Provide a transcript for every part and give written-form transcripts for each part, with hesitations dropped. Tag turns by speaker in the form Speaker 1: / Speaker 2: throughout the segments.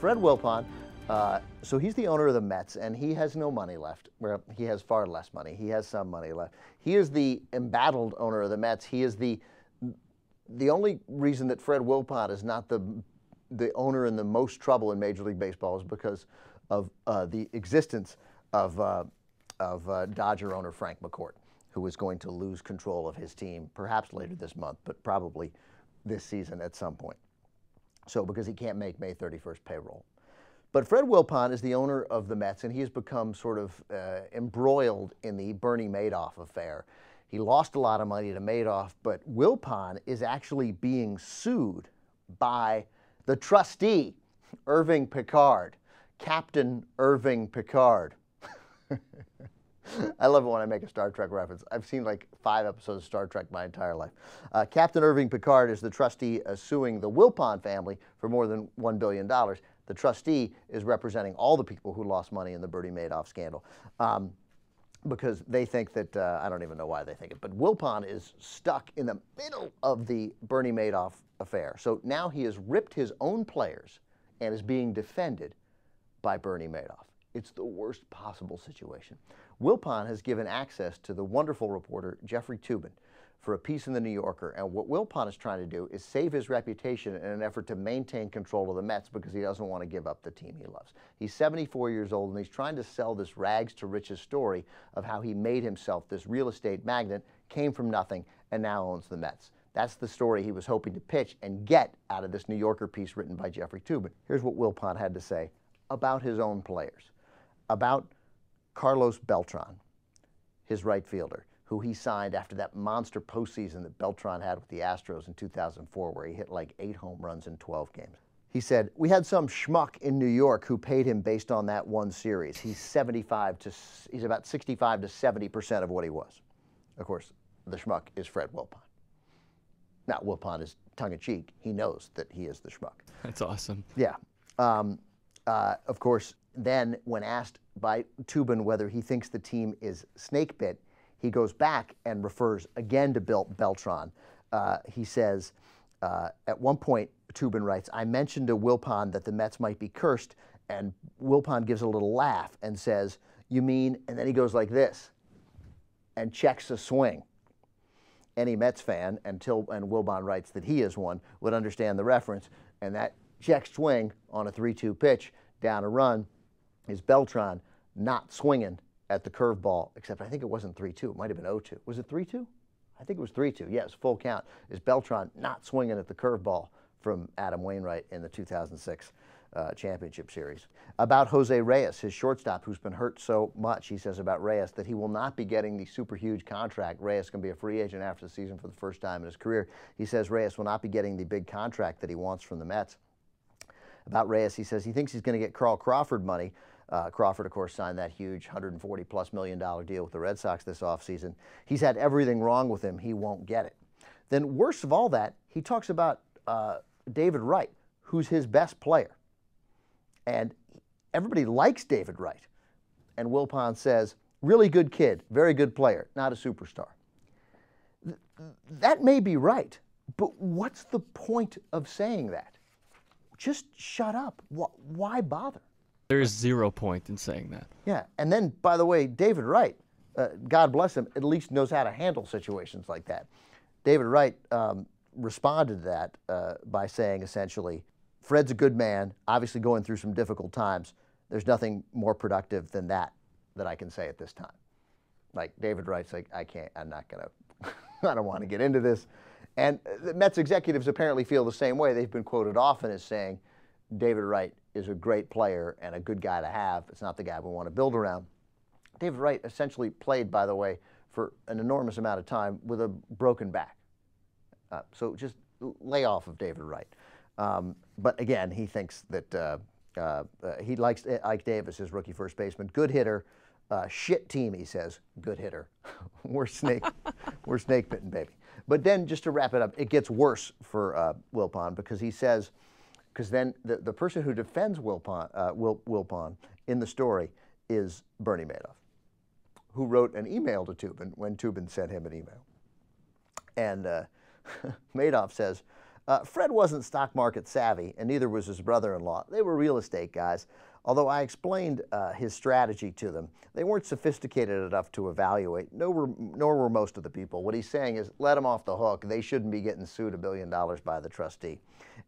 Speaker 1: Fred Wilpon, so he's the owner of the Mets, and he has no money left. Well, he has far less money. He has some money left. He is the embattled owner of the Mets. He is the only reason that Fred Wilpon is not the owner in the most trouble in Major League Baseball is because of the existence of Dodger owner Frank McCourt, who is going to lose control of his team perhaps later this month, but probably this season at some point. So because he can't make May 31st payroll. But Fred Wilpon is the owner of the Mets, and he has become sort of embroiled in the Bernie Madoff affair. He lost a lot of money to Madoff, but Wilpon is actually being sued by the trustee, Irving Picard, Captain Irving Picard. I love it when I make a Star Trek reference. I've seen like 5 episodes of Star Trek my entire life. Captain Irving Picard is the trustee suing the Wilpon family for more than $1 billion. The trustee is representing all the people who lost money in the Bernie Madoff scandal because they think that, I don't even know why they think it, but Wilpon is stuck in the middle of the Bernie Madoff affair. So now he has ripped his own players and is being defended by Bernie Madoff. It's the worst possible situation. Wilpon has given access to the wonderful reporter Jeffrey Toobin for a piece in the New Yorker, and what Wilpon is trying to do is save his reputation in an effort to maintain control of the Mets because he doesn't want to give up the team he loves. He's 74 years old, and he's trying to sell this rags to riches story of how he made himself this real estate magnate, came from nothing, and now owns the Mets. That's the story he was hoping to pitch and get out of this New Yorker piece written by Jeffrey Toobin. Here's what Wilpon had to say about his own players, about Carlos Beltran, his right fielder, who he signed after that monster postseason that Beltran had with the Astros in 2004, where he hit like 8 home runs in 12 games. He said, "We had some schmuck in New York who paid him based on that one series. He's about 65 to 70% of what he was." Of course, the schmuck is Fred Wilpon. Now, Wilpon is tongue-in-cheek. He knows that he is the schmuck.
Speaker 2: That's awesome.
Speaker 1: Yeah. Of course, then when asked by Toobin whether he thinks the team is snake-bit, he goes back and refers again to Beltran. He says, at one point, Toobin writes, "I mentioned to Wilpon that the Mets might be cursed," and Wilpon gives a little laugh and says, "You mean," and then he goes like this and checks a swing. Any Mets fan, and Wilpon writes that he is one, would understand the reference, and that check swing on a 3-2 pitch down a run is Beltran not swinging at the curveball, except I think it wasn't 3-2. It might have been 0-2. Was it 3-2? I think it was 3-2. Yes, full count. Is Beltran not swinging at the curveball from Adam Wainwright in the 2006 championship series. About Jose Reyes, his shortstop, who's been hurt so much, he says about Reyes that he will not be getting the super huge contract. Reyes can be a free agent after the season for the first time in his career. He says Reyes will not be getting the big contract that he wants from the Mets. About Reyes, he says he thinks he's going to get Carl Crawford money. Crawford, of course, signed that huge $140+ million deal with the Red Sox this offseason. He's had everything wrong with him. He won't get it. Then worst of all that, he talks about David Wright, who's his best player. And everybody likes David Wright. And Wilpon says, really good kid, very good player, not a superstar. That may be right, but what's the point of saying that? Just shut up. Why bother?
Speaker 2: There's 0 point in saying that.
Speaker 1: Yeah, and then, by the way, David Wright, God bless him, at least knows how to handle situations like that. David Wright responded to that by saying, essentially, Fred's a good man, obviously going through some difficult times. There's nothing more productive than that I can say at this time. Like, David Wright's like, I'm not going to, I don't want to get into this. And the Mets executives apparently feel the same way. They've been quoted often as saying, David Wright is a great player and a good guy to have. It's not the guy we want to build around. David Wright essentially played, by the way, for an enormous amount of time with a broken back. So just lay off of David Wright. But again, he thinks that he likes Ike Davis, his rookie first baseman, good hitter, shit team, he says, good hitter. We're snake bitten, baby. But then, just to wrap it up, it gets worse for Wilpon because he says, because then the person who defends Wilpon in the story is Bernie Madoff, who wrote an email to Toobin when Toobin sent him an email. And Madoff says, Fred wasn't stock market savvy, and neither was his brother-in-law. They were real estate guys. Although I explained his strategy to them, they weren't sophisticated enough to evaluate, nor were most of the people. What he's saying is, let them off the hook. They shouldn't be getting sued $1 billion by the trustee.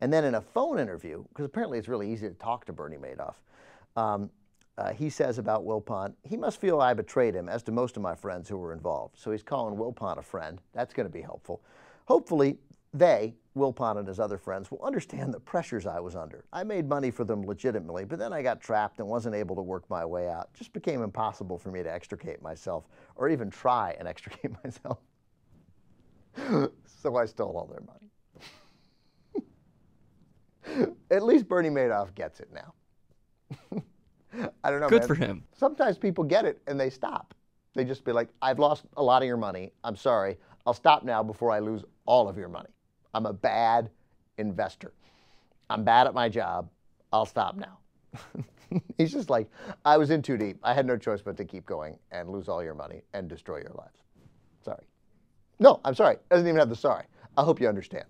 Speaker 1: And then in a phone interview, because apparently it's really easy to talk to Bernie Madoff, he says about Wilpon, he must feel I betrayed him, as do most of my friends who were involved. So he's calling Wilpon a friend. That's going to be helpful. Hopefully, Wilpon and his other friends, will understand the pressures I was under. I made money for them legitimately, but then I got trapped and wasn't able to work my way out. It just became impossible for me to extricate myself, or even try and extricate myself. So I stole all their money. At least Bernie Madoff gets it now. I don't know,
Speaker 2: Good
Speaker 1: man.
Speaker 2: for him.
Speaker 1: Sometimes people get it and they stop. They just be like, I've lost a lot of your money. I'm sorry. I'll stop now before I lose all of your money. I'm a bad investor. I'm bad at my job. I'll stop now. He's just like, I was in too deep. I had no choice but to keep going and lose all your money and destroy your lives. Sorry. No, I'm sorry. Doesn't even have the sorry. I hope you understand.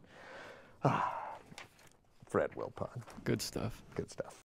Speaker 1: Fred Wilpon.
Speaker 2: Good stuff.
Speaker 1: Good stuff.